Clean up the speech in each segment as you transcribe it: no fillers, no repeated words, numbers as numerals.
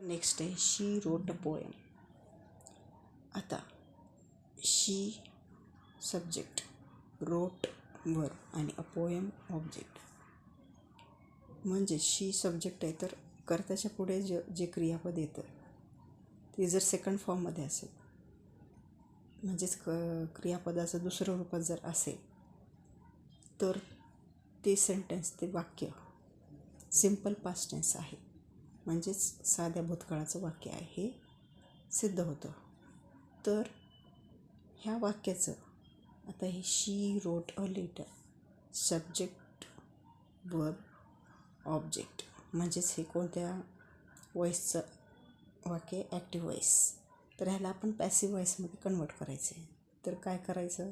Next आहे शी wrote a poem. आता शी subject, रोट verb आणि अ पोएम ऑब्जेक्ट. म्हणजे शी सब्जेक्ट आहे तर कर्त्याच्या पुढे जे क्रियापद येतं ते जर सेकंड फॉर्ममध्ये असेल, म्हणजेच क्रियापदाचं दुसरं रूपात जर असेल तर ते सेंटेन्स, ते वाक्य सिम्पल पास्ट टेन्स आहे, म्हणजेच साध्या भूतकाळाचं वाक्य आहे हे सिद्ध होतं. तर ह्या वाक्याचं आता हे she wrote a letter, subject verb object, म्हणजेच हे कोणत्या वॉईसचं वाक्य, ॲक्टिव्ह वॉईस. तर ह्याला आपण पॅसिव्ह वॉईसमध्ये कन्वर्ट करायचं आहे. तर काय करायचं,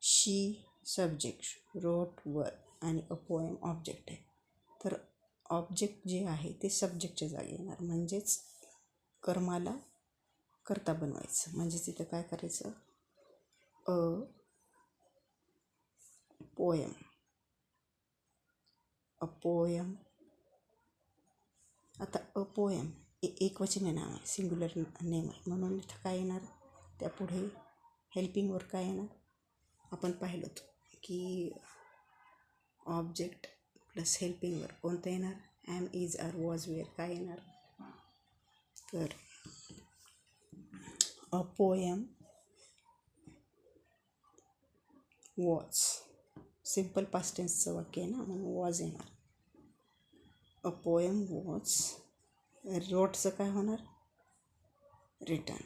शी सब्जेक्ट, रोट वर्ब आणि अ पोएम ऑब्जेक्ट आहे. तर ऑब्जेक्ट जे आहे ते सब्जेक्टच्या जागी येणार, म्हणजेच कर्माला कर्ता बनवायचं. म्हणजेच इथं काय करायचं, अ पोएम. A poem. आता अ पोएम एकवचनी नाव आहे, सिंग्युलर नेम आहे, म्हणून इथं काय येणार, त्यापुढे हेल्पिंगवर काय येणार, आपण पाहिलं की ऑब्जेक्ट प्लस हेल्पिंगवर कोणतं येणार, am, is, are, was, were काय येणार. तर a poem was, simple past टेन्सचं वाक्य आहे ना, म्हणून वॉज येणार. अ पोएम वॉज, रोटचं काय होणार, रिटन.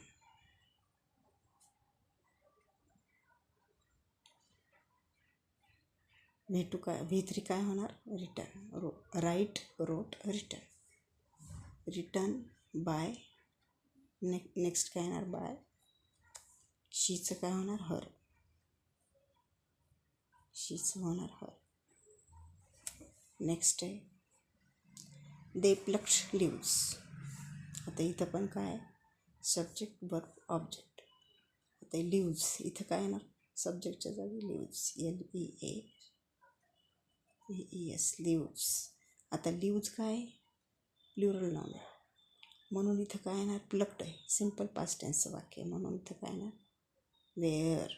V3 काय होणार, written. Write, wrote, written. Written by, next काय येणार, बाय. शीचं काय होणार, हर. शीचं होणार हर. नेक्स्ट आहे दे प्लक्ड लिव्स. आता इथं पण काय, सब्जेक्ट वर्ब ऑब्जेक्ट. आता लिव्स इथं काय येणार, सब्जेक्टच्या जागी लिव्स, LEAVES, लिव्स. आता लिव्स काय, प्लुरल नाउन आहे, म्हणून इथं काय येणार, प्लक्ड आहे, सिम्पल पास्ट टेन्सचं वाक्य, म्हणून इथं काय येणार, were.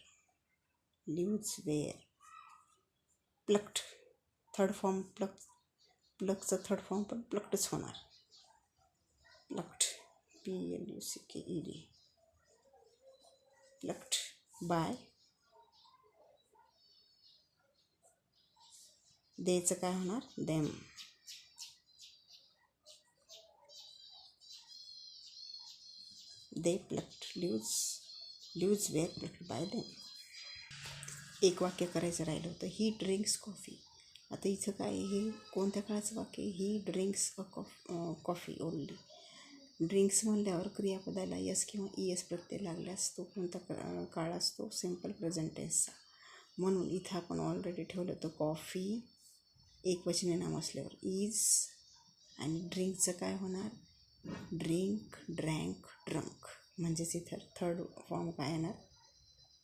Leaves were. Plucked third form, प्लकचं थर्ड फॉर्म पण प्लक्डच होणार, प्लक्ड, PLUCKED. Plucked by. देचं काय होणार, them. They plucked leaves were plucked by them. एक वाक्य करायचं राहिलं होतं, ही ड्रिंक्स कॉफी. आता इथं काय, हे कोणत्या काळाचं वाक्य, ही drinks a coffee only. Drinks म्हणल्यावर क्रियापदाला यस किंवा ES प्रत्यय लागल्यास तो कोणता काळ असतो, सिम्पल प्रेझेंट टेन्सचा. म्हणून इथं आपण ऑलरेडी ठेवलं होतं कॉफी एकवचनी नाम असल्यावर इज, आणि ड्रिंकचं काय होणार, ड्रिंक, ड्रँक, ड्रंक. म्हणजेच इथं थर्ड फॉर्म काय येणार,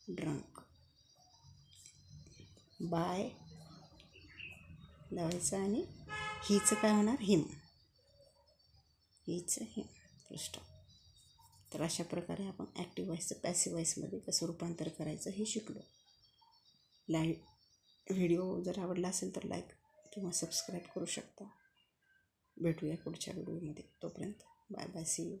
ड्रंक. बाय लावायचं आणि हिचं काय होणार, हिम. हिचं हिम, स्टॉप. तर अशा प्रकारे आपण ॲक्टिव्ह वॉईसचं पॅसिव्ह वॉईसमध्ये कसं रूपांतर करायचं हे शिकलो. व्हिडिओ जर आवडला असेल तर लाईक किंवा सबस्क्राईब करू शकता. भेटूया पुढच्या व्हिडिओमध्ये. तोपर्यंत बाय बाय, सी यू.